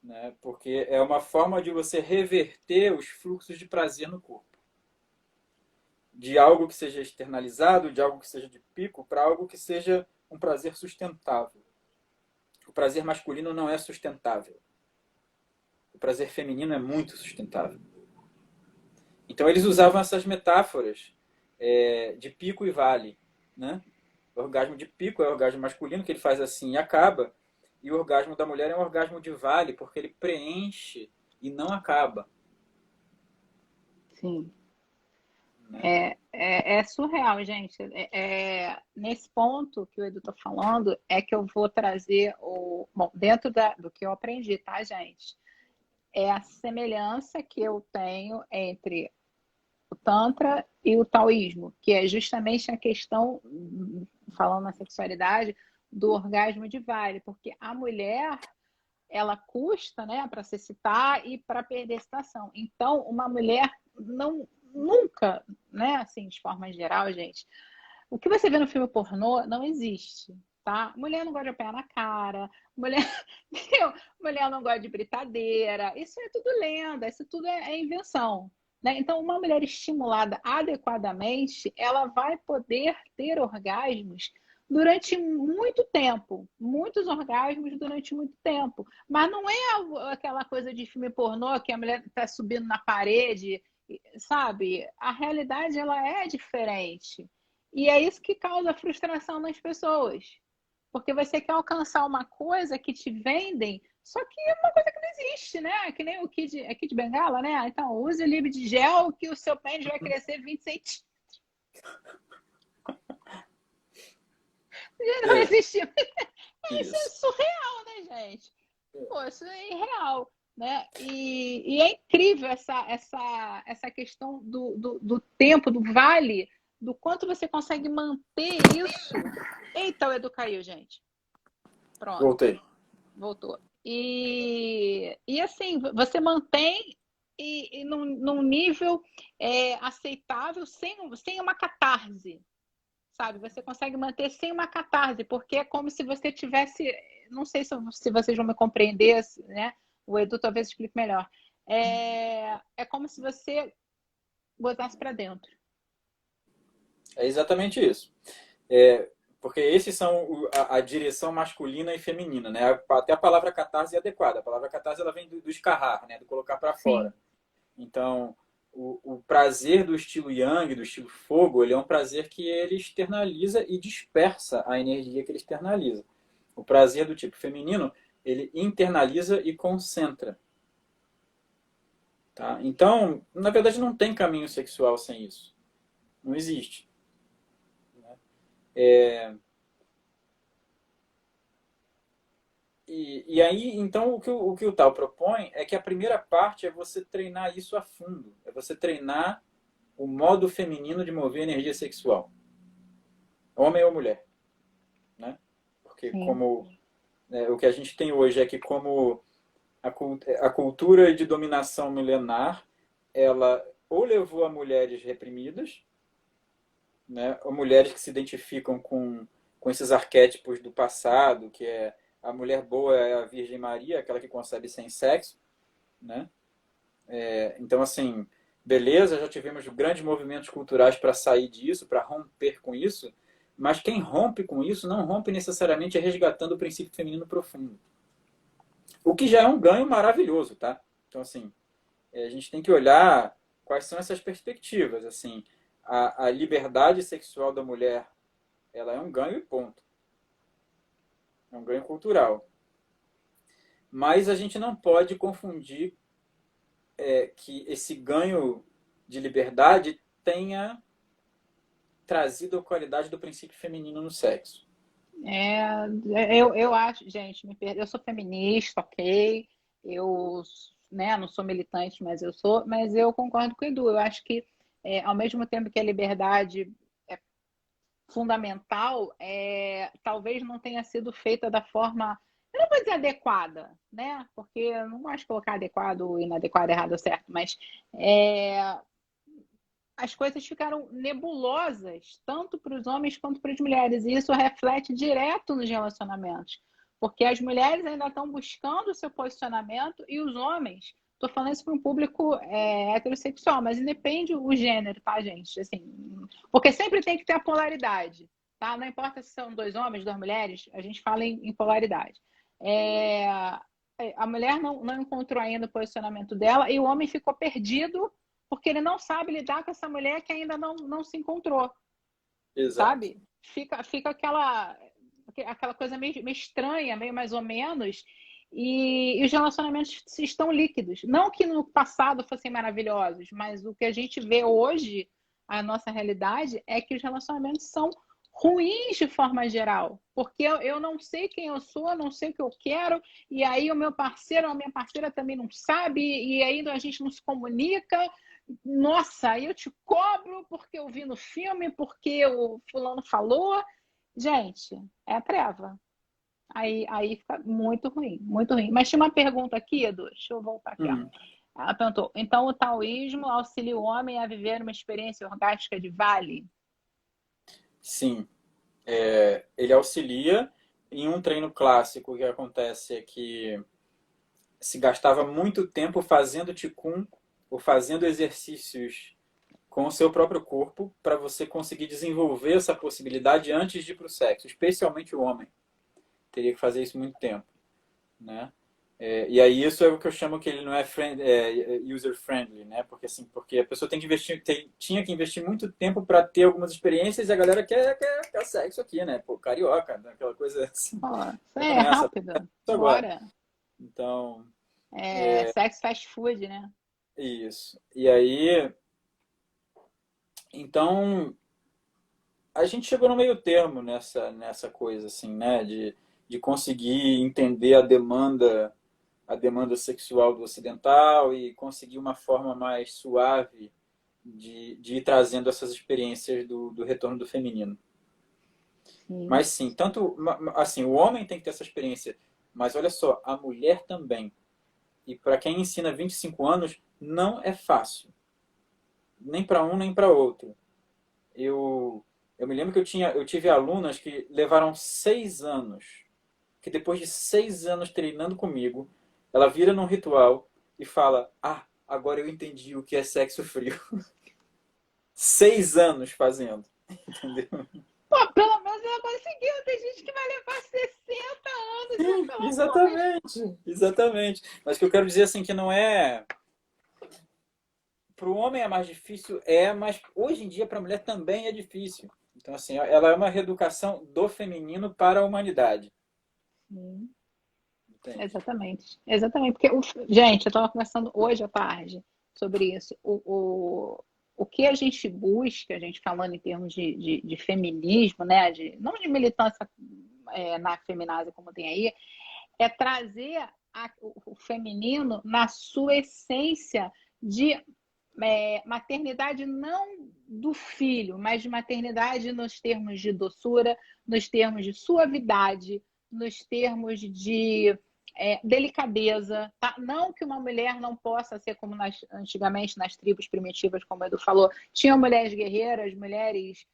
né? Porque é uma forma de você reverter os fluxos de prazer no corpo. De algo que seja externalizado, de algo que seja de pico, para algo que seja um prazer sustentável. O prazer masculino não é sustentável. O prazer feminino é muito sustentável. Então eles usavam essas metáforas de pico e vale. Né? O orgasmo de pico é o orgasmo masculino, que ele faz assim e acaba. E o orgasmo da mulher é um orgasmo de vale, porque ele preenche e não acaba.
sim.
Né?
É surreal, gente. Nesse ponto que o Edu está falando, é que eu vou trazer Bom, dentro do que eu aprendi, tá, gente? É a semelhança que eu tenho entre o Tantra e o Taoísmo, que é justamente a questão, falando na sexualidade, do orgasmo de vale, porque a mulher ela custa, né, para se excitar e para perder a excitação. Então, uma mulher não nunca, né, assim, de forma geral, gente, o que você vê no filme pornô não existe, tá? Mulher não gosta de apanhar na cara, mulher, mulher não gosta de britadeira, isso é tudo lenda, isso tudo é invenção. Né? Então, uma mulher estimulada adequadamente, ela vai poder ter orgasmos durante muito tempo, muitos orgasmos durante muito tempo. Mas não é aquela coisa de filme pornô que a mulher está subindo na parede, sabe? A realidade ela é diferente. E é isso que causa frustração nas pessoas. Porque você quer alcançar uma coisa que te vendem, só que é uma coisa que não existe, né? Que nem o Kid Bengala, né? Então, use o Lib de gel que o seu pênis vai crescer 20 centímetros. Não
É,
existe. Isso é
isso.
surreal, né, gente? Pô, isso é irreal. Né? E é incrível essa questão do tempo, do vale, do quanto você consegue manter isso. Eita, o Edu caiu, gente. Pronto,
Voltei.
voltou. E assim, você mantém e num nível aceitável, sem uma catarse. sabe? Você consegue manter sem uma catarse, porque é como se você tivesse, não sei se vocês vão me compreender, né? O Edu talvez explique melhor. É como se você botasse para dentro.
É exatamente isso. É, porque esses são a direção masculina e feminina, né? Até a palavra catarse é adequada. A palavra catarse ela vem do escarrar, né? Do colocar para
Sim.
fora. Então, o prazer do estilo Yang, do estilo fogo, ele é um prazer que ele externaliza e dispersa a energia que ele externaliza. O prazer do tipo feminino, ele internaliza e concentra. Tá? Então, na verdade, não tem caminho sexual sem isso. Não existe. É, e aí, então, o que o Tal propõe é que a primeira parte é você treinar isso a fundo. É você treinar o modo feminino de mover energia sexual. Homem ou mulher. Né? Porque
Sim.
como o que a gente tem hoje é que como a cultura de dominação milenar, ela ou levou a mulheres reprimidas, né, ou mulheres que se identificam com esses arquétipos do passado, que é a mulher boa é a Virgem Maria, aquela que concebe sem sexo, né? Então, assim, beleza, já tivemos grandes movimentos culturais para sair disso, para romper com isso, mas quem rompe com isso não rompe necessariamente resgatando o princípio feminino profundo. O que já é um ganho maravilhoso, tá? Então, assim, a gente tem que olhar quais são essas perspectivas. Assim, a liberdade sexual da mulher, ela é um ganho e ponto. É um ganho cultural. Mas a gente não pode confundir que esse ganho de liberdade tenha trazido a qualidade do princípio feminino no sexo.
Eu acho, gente, eu sou feminista, ok? Eu, né, não sou militante, mas eu sou, mas eu concordo com o Edu. Eu acho que, ao mesmo tempo que a liberdade é fundamental, talvez não tenha sido feita da forma, eu não vou dizer adequada, né? Porque eu não acho colocar adequado, inadequado, errado ou certo, mas é, as coisas ficaram nebulosas, tanto para os homens quanto para as mulheres, e isso reflete direto nos relacionamentos, porque as mulheres ainda estão buscando o seu posicionamento e os homens, estou falando isso para um público heterossexual, mas independe o gênero, tá, gente? Assim, porque sempre tem que ter a polaridade, tá? Não importa se são dois homens, duas mulheres, a gente fala em polaridade. A mulher não encontrou ainda o posicionamento dela e o homem ficou perdido porque ele não sabe lidar com essa mulher que ainda não se encontrou,
Exato.
sabe? Fica aquela coisa meio estranha, meio mais ou menos, e os relacionamentos estão líquidos. Não que no passado fossem maravilhosos, mas o que a gente vê hoje, a nossa realidade, é que os relacionamentos são ruins de forma geral, porque eu não sei quem eu sou, não sei o que eu quero, e aí o meu parceiro ou a minha parceira também não sabe, e ainda a gente não se comunica. Nossa, aí eu te cobro porque eu vi no filme, porque o fulano falou. Gente, é a treva. Aí fica muito ruim, muito ruim. Mas tinha uma pergunta aqui, Edu, deixa eu voltar aqui. Ó.
Hum,
Ela perguntou: então o taoísmo auxilia o homem a viver uma experiência orgástica de vale?
sim. Ele auxilia. Em um treino clássico, o que acontece é que se gastava muito tempo fazendo ticum ou fazendo exercícios com o seu próprio corpo para você conseguir desenvolver essa possibilidade antes de ir para o sexo, especialmente o homem. Teria que fazer isso muito tempo, né? E aí isso é o que eu chamo que ele não é, user friendly, né? Porque assim, porque a pessoa tem que investir, tinha que investir muito tempo para ter algumas experiências e a galera quer sexo aqui, né? Pô, carioca, né? Aquela coisa assim.
Ó, isso
Já
é
começa
rápido.
isso agora.
Bora.
Então,
Sex fast food, né?
isso. E aí, então a gente chegou no meio termo nessa coisa assim, né? De conseguir entender a demanda sexual do ocidental e conseguir uma forma mais suave de ir trazendo essas experiências do retorno do feminino.
Sim.
Mas sim, tanto assim, o homem tem que ter essa experiência, mas olha só, a mulher também. E para quem ensina 25 anos, não é fácil. Nem para um, nem para outro. Eu Eu me lembro que eu tive alunas que levaram 6 anos, que depois de 6 anos treinando comigo, ela vira num ritual e fala: Ah, agora eu entendi o que é sexo frio. 6 anos fazendo, entendeu?
Pô, pelo menos ela conseguiu. Tem gente que vai levar 60 anos e vai falar, pô, mas.
Exatamente, exatamente. Mas o que eu quero dizer assim que não é. Para o homem é mais difícil, mas hoje em dia para a mulher também é difícil. Então, assim, ela é uma reeducação do feminino para a humanidade.
Sim,
Entende?
exatamente. Exatamente. Porque, gente, eu estava conversando hoje à tarde sobre isso. O que a gente busca, a gente falando em termos de feminismo, né? Não de militância na feminazi como tem aí, é trazer o feminino na sua essência de maternidade não do filho, mas de maternidade nos termos de doçura, nos termos de suavidade, nos termos de delicadeza. Tá? Não que uma mulher não possa ser como antigamente nas tribos primitivas, como o Edu falou, tinham mulheres guerreiras, mulheres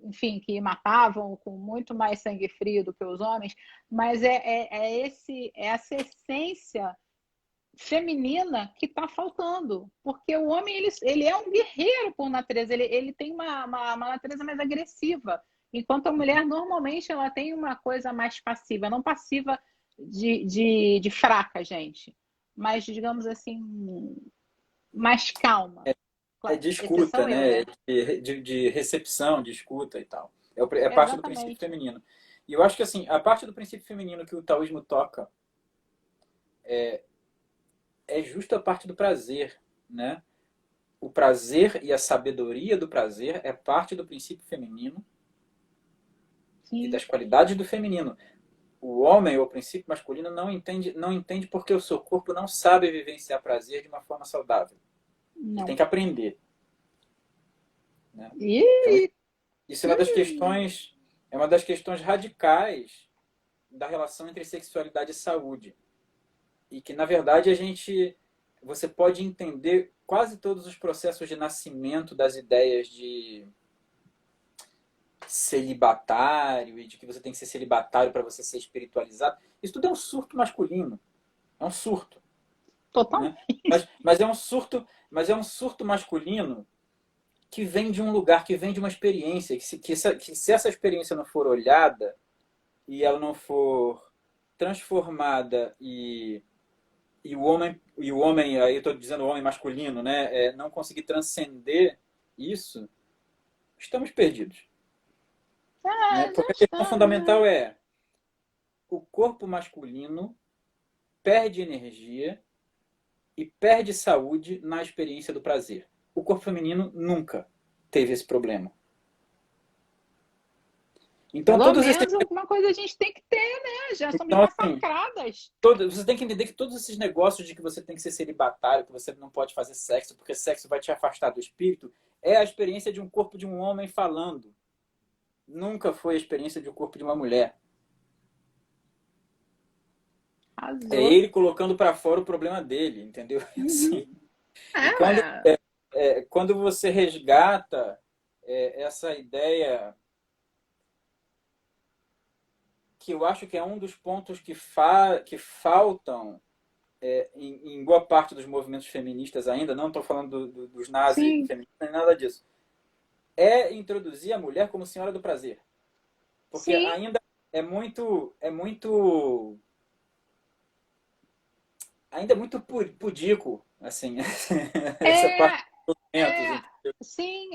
enfim, que matavam com muito mais sangue frio do que os homens, mas essa essência feminina que está faltando, porque o homem ele é um guerreiro por natureza, ele tem uma natureza mais agressiva, enquanto a mulher normalmente ela tem uma coisa mais passiva, não passiva de fraca, gente, mas digamos assim, mais calma.
É de escuta,
Exceção eu,
né?
né?
De recepção, de escuta e tal. É parte do princípio
Exatamente.
feminino. E eu acho que, assim, a parte do princípio feminino que o taoísmo toca é justo a parte do prazer, né? O prazer e a sabedoria do prazer é parte do princípio feminino e
Sim,
das qualidades do feminino. O homem, ou o princípio masculino, não entende porque o seu corpo não sabe vivenciar prazer de uma forma saudável. Ele tem
não.
que aprender, né? Então,
E
isso é uma das questões radicais da relação entre sexualidade e saúde. E que, na verdade, você pode entender quase todos os processos de nascimento das ideias de celibatário e de que você tem que ser celibatário para você ser espiritualizado. Isso tudo é um surto masculino. É um surto,
total.
né? Mas é um surto masculino que vem de um lugar, que vem de uma experiência, que se essa experiência não for olhada e ela não for transformada e o homem, aí eu estou dizendo o homem masculino, né, não conseguir transcender isso, estamos perdidos, né?
Ah, não
Porque a questão
está, né?
fundamental é o corpo masculino perde energia e perde saúde na experiência do prazer. O corpo feminino nunca teve esse problema. Então
Pelo
todos esses,
menos alguma coisa a gente tem que ter, né? Já somos
então assim,
massacradas.
você tem que entender que todos esses negócios de que você tem que ser celibatário, que você não pode fazer sexo, porque sexo vai te afastar do espírito, é a experiência de um corpo de um homem falando. Nunca foi a experiência de um corpo de uma mulher. É
Arrasou.
ele colocando para fora o problema dele, entendeu?
Uhum.
Assim. E
É,
quando,
ué.
quando você resgata essa ideia, que eu acho que é um dos pontos que faltam em boa parte dos movimentos feministas ainda, não estou falando dos nazis
Sim,
feministas, nem nada disso, é introduzir a mulher como senhora do prazer. Porque
sim.
ainda é muito pudico, assim, essa parte
É,
dos movimentos,
é, sim,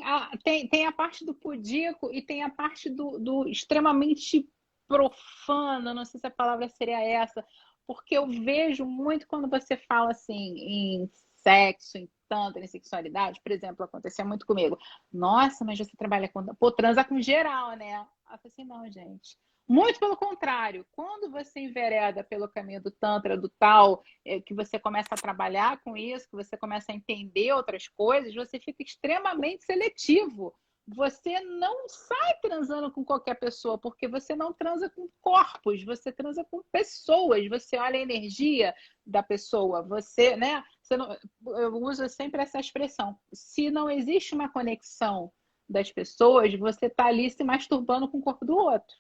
tem a parte do pudico e tem a parte do extremamente profano, não sei se a palavra seria essa, porque eu vejo muito quando você fala assim em sexo, em tanto, em sexualidade, por exemplo, acontecia muito comigo. Nossa, mas você trabalha com. Pô, transa com geral, né? Eu falei assim, não, gente. Muito pelo contrário, quando você envereda pelo caminho do Tantra, do tal, que você começa a trabalhar com isso, que você começa a entender outras coisas, você fica extremamente seletivo. Você não sai transando com qualquer pessoa, porque você não transa com corpos, você transa com pessoas, você olha a energia da pessoa, você, né? Você não, eu uso sempre essa expressão. Se não existe uma conexão das pessoas, você tá ali se masturbando com o corpo do outro.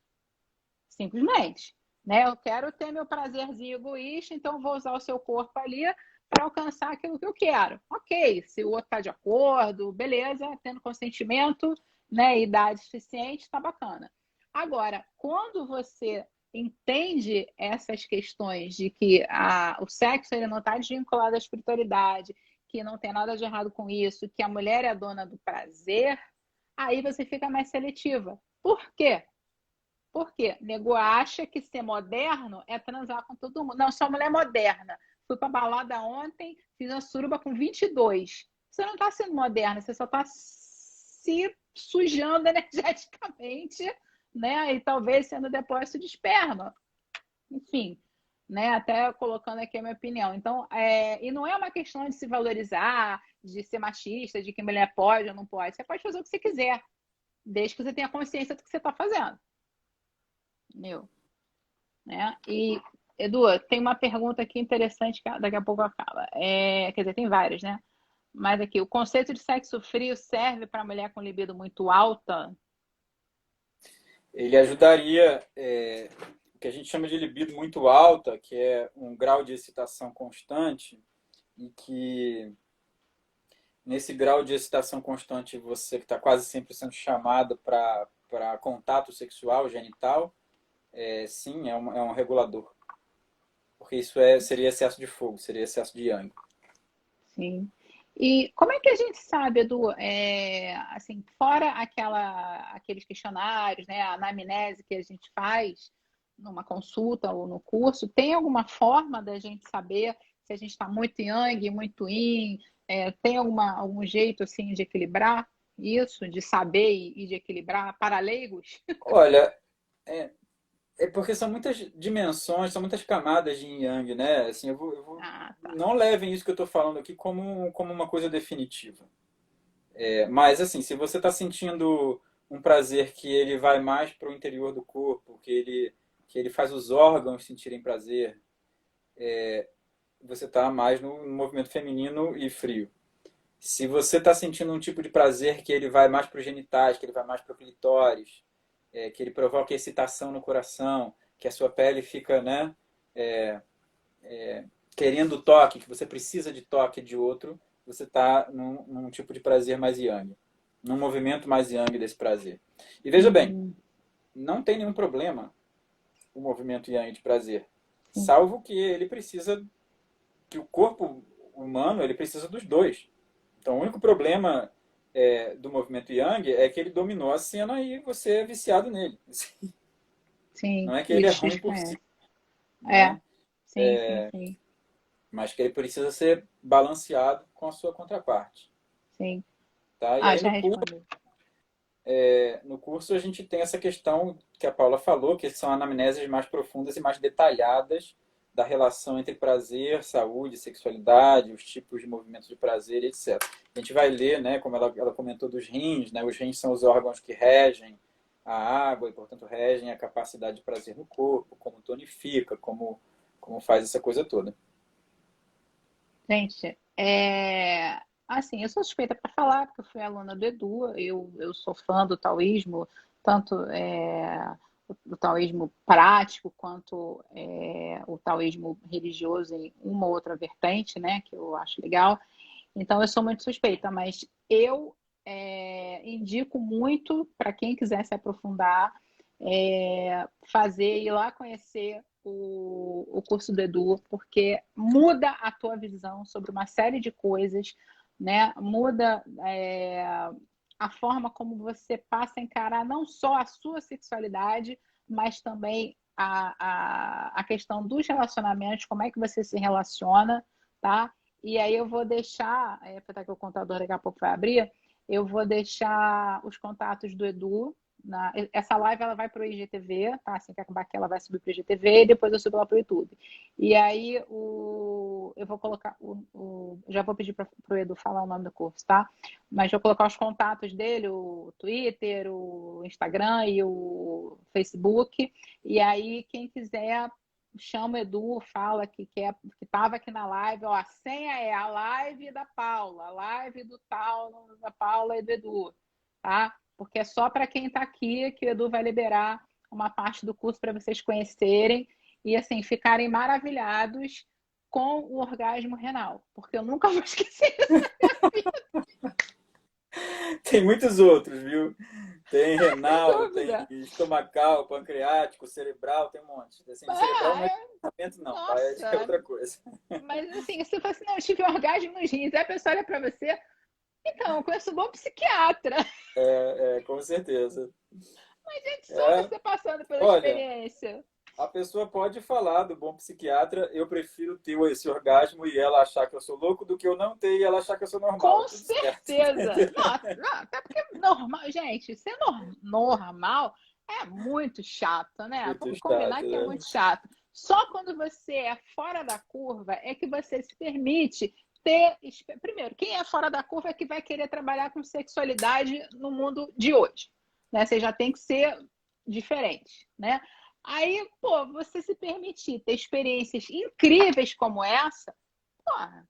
Simplesmente. Né? Eu quero ter meu prazerzinho egoísta, então vou usar o seu corpo ali para alcançar aquilo que eu quero. Ok, se o outro está de acordo, beleza, tendo consentimento, né, idade suficiente, está bacana. Agora, quando você entende essas questões de que o sexo ele não está desvinculado à espiritualidade, que não tem nada de errado com isso, que a mulher é a dona do prazer, aí você fica mais seletiva. Por quê? Por quê? Nego acha que ser moderno é transar com todo mundo. Não, sou mulher moderna. Fui pra balada ontem, fiz uma suruba com 22. Você não está sendo moderna, você só está se sujando energeticamente, né? E talvez sendo depósito de esperma. Enfim, né? Até colocando aqui a minha opinião. Então, e não é uma questão de se valorizar, de ser machista, de que mulher pode ou não pode. Você pode fazer o que você quiser, desde que você tenha consciência do que você está fazendo. Meu, né? E, Edu, tem uma pergunta aqui interessante que daqui a pouco acaba. Quer dizer, tem várias, né? Mas aqui, o conceito de sexo frio serve para mulher com libido muito alta?
Ele ajudaria, o que a gente chama de libido muito alta, que é um grau de excitação constante, e que nesse grau de excitação constante você que está quase sempre sendo chamado para contato sexual, genital, sim, é um regulador. Porque isso seria excesso de fogo, seria excesso de yang.
Sim. E como é que a gente sabe, Edu, assim, fora aqueles questionários, né, a anamnese que a gente faz numa consulta ou no curso, tem alguma forma da gente saber se a gente está muito yang, muito yin? Tem algum jeito assim de equilibrar isso, de saber e de equilibrar para leigos?
Olha, é, é porque são muitas dimensões, são muitas camadas de yin yang, né? Assim,
Ah, tá.
não levem isso que eu estou falando aqui como uma coisa definitiva. Mas, assim, se você está sentindo um prazer que ele vai mais para o interior do corpo, que ele faz os órgãos sentirem prazer, você está mais no movimento feminino e frio. Se você está sentindo um tipo de prazer que ele vai mais para os genitais, que ele vai mais para o clitóris, que ele provoca excitação no coração, que a sua pele fica, né, querendo toque, que você precisa de toque de outro, você está num tipo de prazer mais yang, num movimento mais yang desse prazer. E veja bem,
Hum,
não tem nenhum problema o movimento yang de prazer,
sim,
salvo que ele precisa, que o corpo humano ele precisa dos dois. Então, o único problema do movimento Yang é que ele dominou a cena e você é viciado nele.
sim.
Não é que
E
ele é ruim por si,
desconhece. É,
né?
sim, sim, sim,
Mas que ele precisa ser balanceado com a sua contraparte.
sim.
Tá? E
Ah,
aí
já respondeu.
no curso a gente tem essa questão que a Paula falou, que são anamneses mais profundas e mais detalhadas da relação entre prazer, saúde, sexualidade, os tipos de movimentos de prazer, etc. A gente vai ler, né, como ela comentou dos rins, né, os rins são os órgãos que regem a água e, portanto, regem a capacidade de prazer no corpo, como tonifica, como faz essa coisa toda.
Gente, assim, eu sou suspeita para falar, porque eu fui aluna do Edu, eu sou fã do taoísmo, tanto o taoísmo prático quanto o taoísmo religioso em uma ou outra vertente, né, que eu acho legal. Então, eu sou muito suspeita, mas eu indico muito para quem quiser se aprofundar, fazer, ir lá conhecer o curso do Edu, porque muda a tua visão sobre uma série de coisas, né? Muda a forma como você passa a encarar não só a sua sexualidade, mas também a questão dos relacionamentos, como é que você se relaciona, tá? E aí eu vou deixar, apesar que o contador daqui a pouco vai abrir, eu vou deixar os contatos do Edu. Essa live ela vai para o IGTV, tá? Assim que acabar aqui, ela vai subir para o IGTV e depois eu subo lá para o YouTube. E aí eu vou colocar. Já vou pedir para o Edu falar o nome do curso, tá? Mas vou colocar os contatos dele, o Twitter, o Instagram e o Facebook. E aí, quem quiser chama o Edu, fala que estava aqui na live, ó, a senha é a live da Paula, a live do tal, da Paula e do Edu, tá? Porque é só para quem está aqui que o Edu vai liberar uma parte do curso para vocês conhecerem e, assim, ficarem maravilhados com o orgasmo renal. Porque eu nunca vou esquecer isso.
Tem muitos outros, viu? Tem
Sem
renal, tem
dúvida.
estomacal, pancreático, cerebral, tem um monte. Assim, cerebral não é tratamento, não, tá? É
Nossa.
outra coisa.
Mas, assim, você fala assim, não, eu tive orgasmo nos rins. Aí a pessoa olha para você, então, eu conheço um bom psiquiatra.
Com certeza.
Mas, gente, só
É,
você passando pela
olha,
experiência.
a pessoa pode falar do bom psiquiatra, eu prefiro ter esse orgasmo e ela achar que eu sou louco do que eu não ter e ela achar que eu sou normal.
Com
Tudo certo.
certeza. Não, até porque normal, gente, ser normal é muito chato, né?
Muito
Vamos combinar
chato,
que é
né?
muito chato. Só quando você é fora da curva é que você se permite ter. Primeiro, quem é fora da curva é que vai querer trabalhar com sexualidade no mundo de hoje. Né? Você já tem que ser diferente, né? Aí, pô, você se permitir ter experiências incríveis como essa, porra,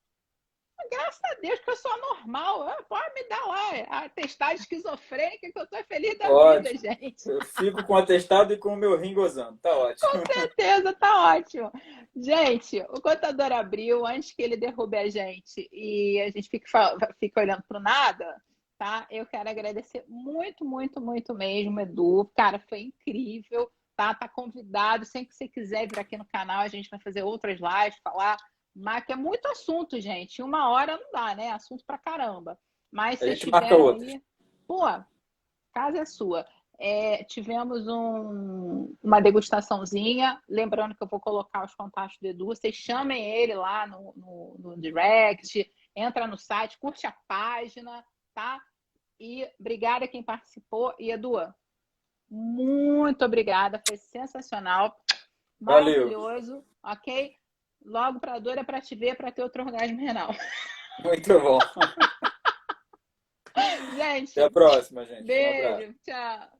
graças a Deus que eu sou anormal. Pode me dar lá atestado esquizofrênica que eu tô feliz da vida,
Ótimo.
gente.
Eu fico com o atestado e com o meu rim gozando. Tá ótimo.
Com certeza, tá ótimo. Gente, o contador abriu antes que ele derrube a gente e a gente fica olhando pro nada, tá? Eu quero agradecer muito, muito, muito mesmo, Edu. Cara, foi incrível, tá? Tá convidado. Sempre que você quiser vir aqui no canal, a gente vai fazer outras lives, falar. Mas que é muito assunto, gente. 1 hora não dá, né? Assunto pra caramba. Mas
A
vocês
gente marca
tiveram
outro.
aí. Pô, casa é sua. Tivemos uma degustaçãozinha. Lembrando que eu vou colocar os contatos do Edu. Vocês chamem ele lá no direct, entra no site, curte a página, tá? E obrigada a quem participou. E Edu, muito obrigada. Foi sensacional,
Valeu.
maravilhoso, ok? Logo para dor é para te ver, para ter outro orgasmo renal.
Muito bom. Até a
Gente,
próxima, gente. Um abraço.
beijo, tchau.